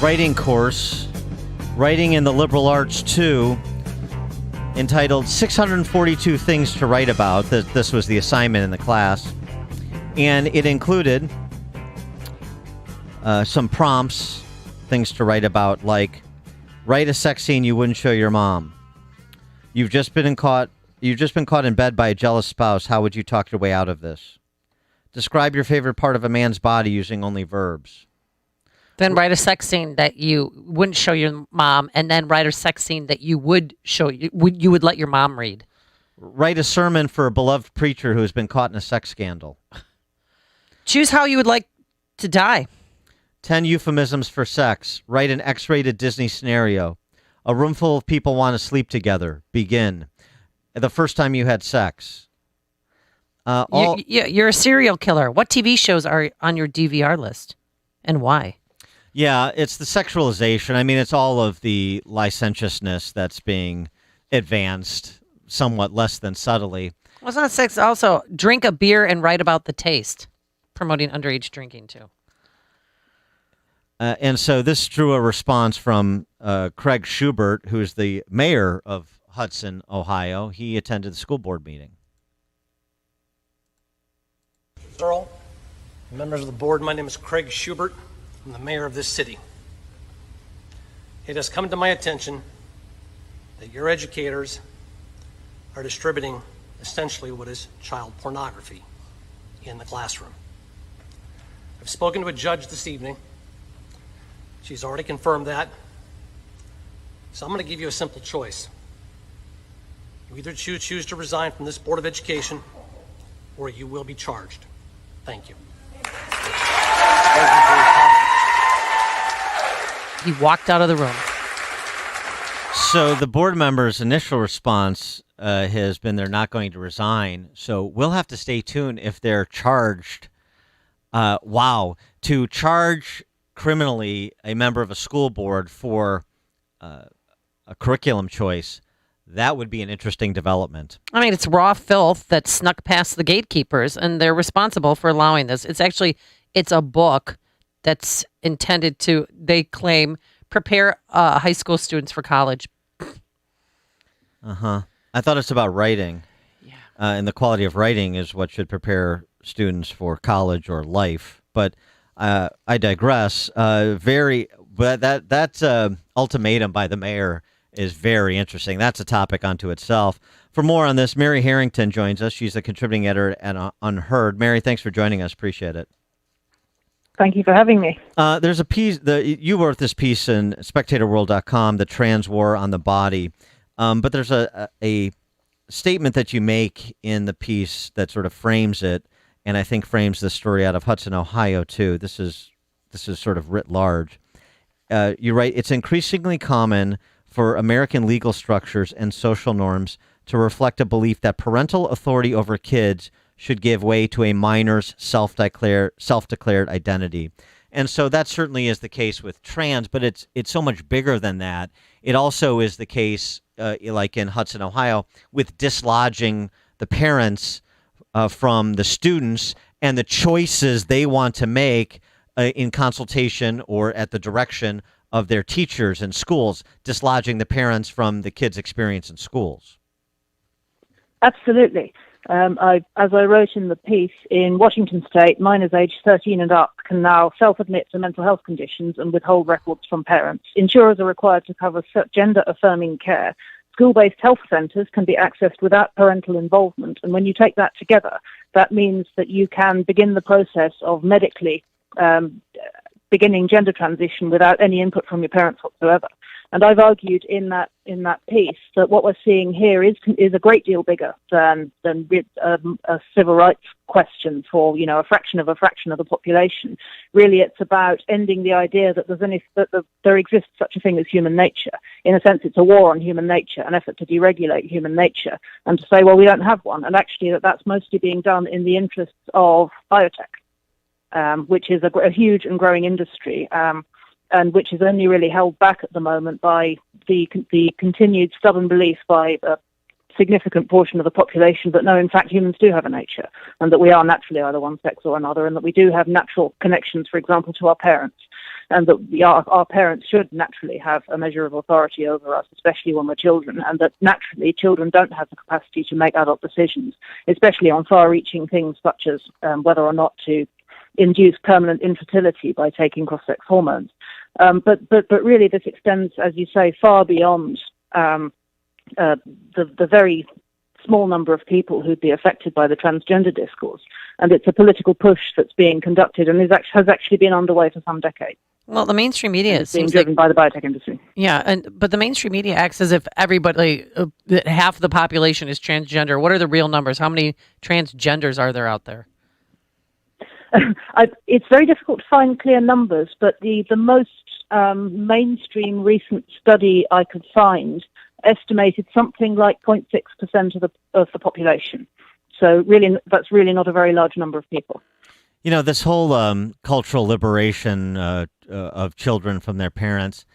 writing course, Writing in the Liberal Arts 2, entitled 642 Things to Write About. This was the assignment in the class. And it included some prompts, things to write about, like write a sex scene you wouldn't show your mom. You've just been caught in bed by a jealous spouse. How would you talk your way out of this? Describe your favorite part of a man's body using only verbs. Then write a sex scene that you wouldn't show your mom, and then write a sex scene that you would show you would let your mom read. Write a sermon for a beloved preacher who has been caught in a sex scandal. Choose how you would like to die. 10 euphemisms for sex. Write an X-rated Disney scenario. A room full of people want to sleep together. Begin. The first time you had sex. You're a serial killer. What TV shows are on your DVR list, and why? Yeah, it's the sexualization. I mean, it's all of the licentiousness that's being advanced somewhat less than subtly. Well, it's not sex. Also, drink a beer and write about the taste, promoting underage drinking, too. And so this drew a response from Craig Schubert, who is the mayor of Hudson, Ohio. He attended the school board meeting. Earl, members of the board, my name is Craig Schubert. I'm the mayor of this city. It has come to my attention that your educators are distributing essentially what is child pornography in the classroom. I've spoken to a judge this evening. She's already confirmed that. So I'm going to give you a simple choice. You either choose to resign from this Board of Education, or you will be charged. Thank you. He walked out of the room. So the board member's initial response has been they're not going to resign. So we'll have to stay tuned if they're charged. To charge criminally a member of a school board for a curriculum choice, that would be an interesting development. I mean, it's raw filth that snuck past the gatekeepers, and they're responsible for allowing this. It's a book that's intended to, they claim, prepare high school students for college. Uh-huh. I thought it's about writing. Yeah. And the quality of writing is what should prepare students for college or life. But I digress. But that ultimatum by the mayor is very interesting. That's a topic unto itself. For more on this, Mary Harrington joins us. She's a contributing editor at Unherd. Mary, thanks for joining us. Appreciate it. Thank you for having me. There's a piece, you wrote this piece in SpectatorWorld.com, The Trans War on the Body. But there's a statement that you make in the piece that sort of frames it, and I think frames the story out of Hudson, Ohio, too. This is sort of writ large. You write, it's increasingly common for American legal structures and social norms to reflect a belief that parental authority over kids should give way to a minor's self-declared identity. And so that certainly is the case with trans, but it's so much bigger than that. It also is the case, like in Hudson, Ohio, with dislodging the parents from the students and the choices they want to make in consultation or at the direction of their teachers in schools, dislodging the parents from the kids' experience in schools. Absolutely. As I wrote in the piece, in Washington state, minors aged 13 and up can now self-admit to mental health conditions and withhold records from parents. Insurers are required to cover gender-affirming care. School-based health centers can be accessed without parental involvement. And when you take that together, that means that you can begin the process of medically beginning gender transition without any input from your parents whatsoever. And I've argued in that piece that what we're seeing here is a great deal bigger than a civil rights question for a fraction of the population. Really, it's about ending the idea that there exists such a thing as human nature. In a sense, it's a war on human nature, an effort to deregulate human nature, and to say, well, we don't have one. And actually, that's mostly being done in the interests of biotech, which is a huge and growing industry. And which is only really held back at the moment by the continued stubborn belief by a significant portion of the population that no, in fact, humans do have a nature, and that we are naturally either one sex or another, and that we do have natural connections, for example, to our parents. and that our parents should naturally have a measure of authority over us, especially when we're children, and that naturally children don't have the capacity to make adult decisions, especially on far-reaching things such as whether or not to induce permanent infertility by taking cross-sex hormones. But really this extends, as you say, far beyond the very small number of people who'd be affected by the transgender discourse. And it's a political push that's being conducted and has actually been underway for some decades. Well, the mainstream media is being driven by the biotech industry. Yeah, but the mainstream media acts as if everybody, half the population is transgender. What are the real numbers? How many transgenders are there out there? It's very difficult to find clear numbers, but the most mainstream recent study I could find estimated something like 0.6% of the population. So really, that's really not a very large number of people. You know, this whole cultural liberation of children from their parents,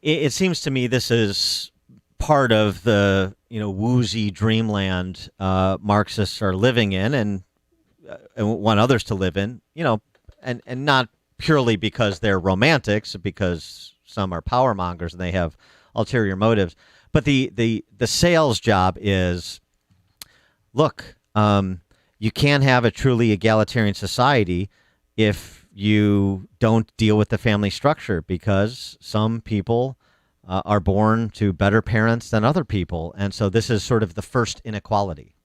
it seems to me this is part of the, woozy dreamland Marxists are living in and want others to live in, and not purely because they're romantics, because some are power mongers and they have ulterior motives. But the sales job is, look, you can't have a truly egalitarian society if you don't deal with the family structure, because some people are born to better parents than other people. And so this is sort of the first inequality.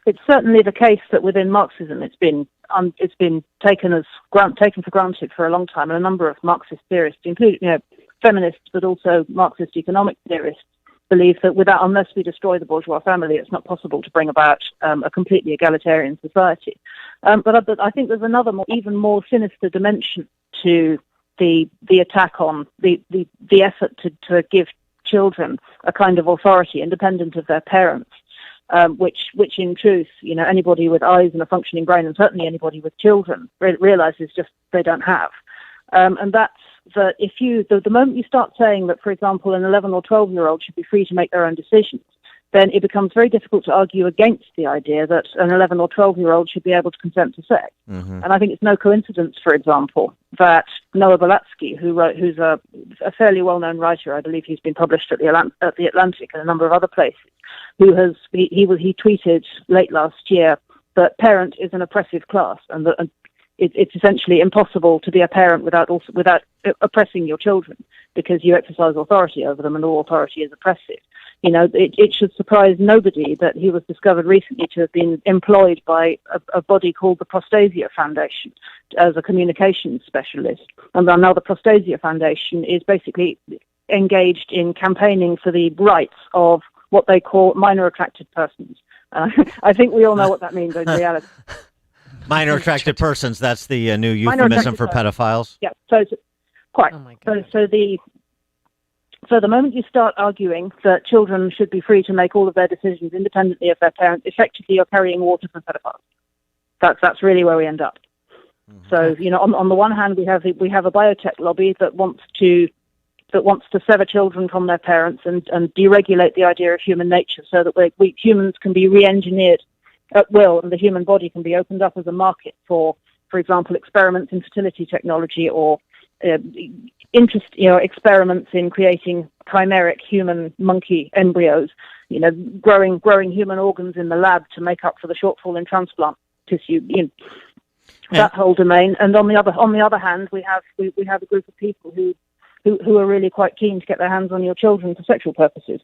It's certainly the case that within Marxism it's been taken for granted for a long time, and a number of Marxist theorists, including feminists, but also Marxist economic theorists, believe that unless we destroy the bourgeois family, it's not possible to bring about a completely egalitarian society. But I think there's another even more sinister dimension to the attack on the effort to give children a kind of authority independent of their parents, which in truth, anybody with eyes and a functioning brain, and certainly anybody with children, realizes just they don't have. And that's that the moment you start saying that, for example, an 11 or 12-year-old should be free to make their own decisions, then it becomes very difficult to argue against the idea that an 11 or 12-year-old should be able to consent to sex. Mm-hmm. And I think it's no coincidence, for example, that Noah Belatsky, who's a fairly well-known writer, I believe he's been published at the Atlantic and a number of other places, he tweeted late last year that parent is an oppressive class, and that it's essentially impossible to be a parent without oppressing your children, because you exercise authority over them, and all authority is oppressive. It should surprise nobody that he was discovered recently to have been employed by a body called the Prostasia Foundation as a communications specialist. And now the Prostasia Foundation is basically engaged in campaigning for the rights of what they call minor attracted persons. I think we all know what that means in reality. Minor attracted persons, that's the new euphemism for pedophiles? Yeah, quite. Oh my God. So the moment you start arguing that children should be free to make all of their decisions independently of their parents, effectively you're carrying water for pedophiles. That's really where we end up. Mm-hmm. So, on the one hand, we have a biotech lobby that wants to sever children from their parents and deregulate the idea of human nature, so that we humans can be re-engineered at will, and the human body can be opened up as a market for example, experiments in fertility technology, or experiments in creating chimeric human monkey embryos, growing human organs in the lab to make up for the shortfall in transplant tissue, that whole domain. And on the other hand, we have a group of people who are really quite keen to get their hands on your children for sexual purposes.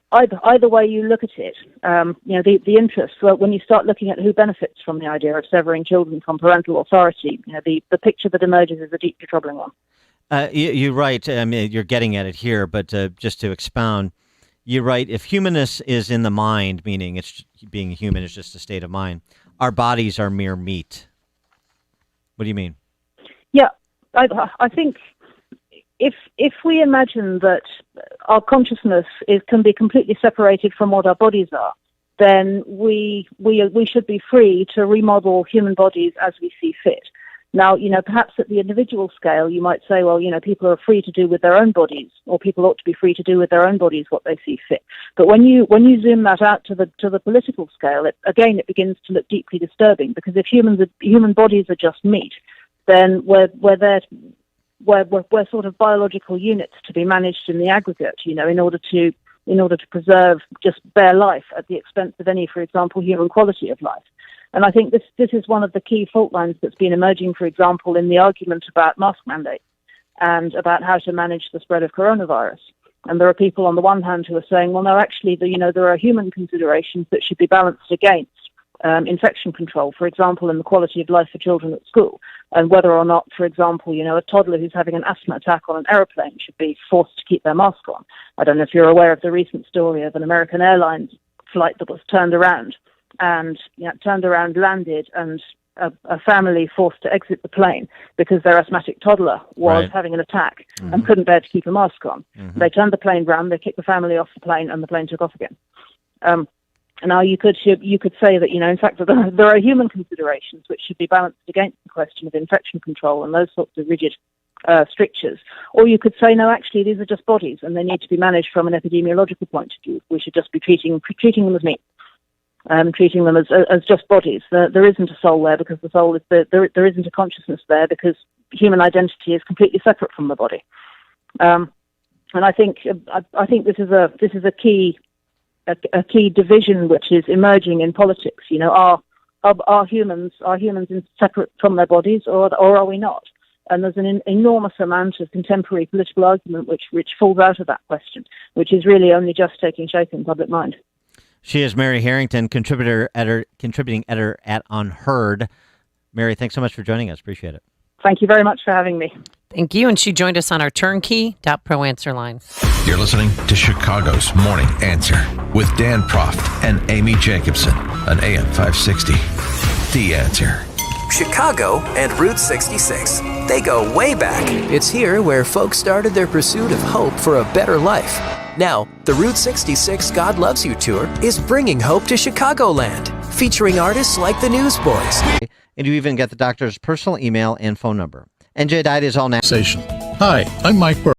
Either way you look at it, the interest, when you start looking at who benefits from the idea of severing children from parental authority, the picture that emerges is a deeply troubling one. You're right. I mean, you're getting at it here, but just to expound, you're right. If humanness is in the mind, meaning being human is just a state of mind, our bodies are mere meat. What do you mean? Yeah, I think if we imagine that our consciousness can be completely separated from what our bodies are, then we should be free to remodel human bodies as we see fit. Now, perhaps at the individual scale, you might say, well, people are free to do with their own bodies, or people ought to be free to do with their own bodies what they see fit. But when you zoom that out to the political scale, it begins to look deeply disturbing, because if human bodies are just meat, then we're sort of biological units to be managed in the aggregate, in order to preserve just bare life at the expense of any, for example, human quality of life. And I think this is one of the key fault lines that's been emerging, for example, in the argument about mask mandates and about how to manage the spread of coronavirus. And there are people on the one hand who are saying, well, no, actually, there are human considerations that should be balanced against infection control, for example, in the quality of life for children at school, and whether or not, for example, a toddler who's having an asthma attack on an aeroplane should be forced to keep their mask on. I don't know if you're aware of the recent story of an American Airlines flight that was turned around, landed, and a family forced to exit the plane because their asthmatic toddler was having an attack and couldn't bear to keep a mask on. They turned the plane round, they kicked the family off the plane, and the plane took off again. Now, you could say that, in fact, that there are human considerations which should be balanced against the question of infection control and those sorts of rigid strictures. Or you could say, no, actually, these are just bodies and they need to be managed from an epidemiological point of view. We should just be treating them as meat, treating them as just bodies. There isn't a soul there because the soul is there isn't a consciousness there because human identity is completely separate from the body. And I think this is a key division which is emerging in politics. Are humans separate from their bodies, or are we not? And there's an enormous amount of contemporary political argument which falls out of that question, which is really only just taking shape in public mind. She is Mary Harrington, contributing editor at Unherd. Mary, thanks so much for joining us. Appreciate it. Thank you very much for having me. Thank you. And she joined us on our turnkey.pro answer line. You're listening to Chicago's Morning Answer with Dan Proft and Amy Jacobson on AM 560. The Answer. Chicago and Route 66. They go way back. It's here where folks started their pursuit of hope for a better life. Now, the Route 66 God Loves You Tour is bringing hope to Chicagoland, featuring artists like the Newsboys. And you even get the doctor's personal email and phone number. NJ Diet is all now. Hi, I'm Mike Burke.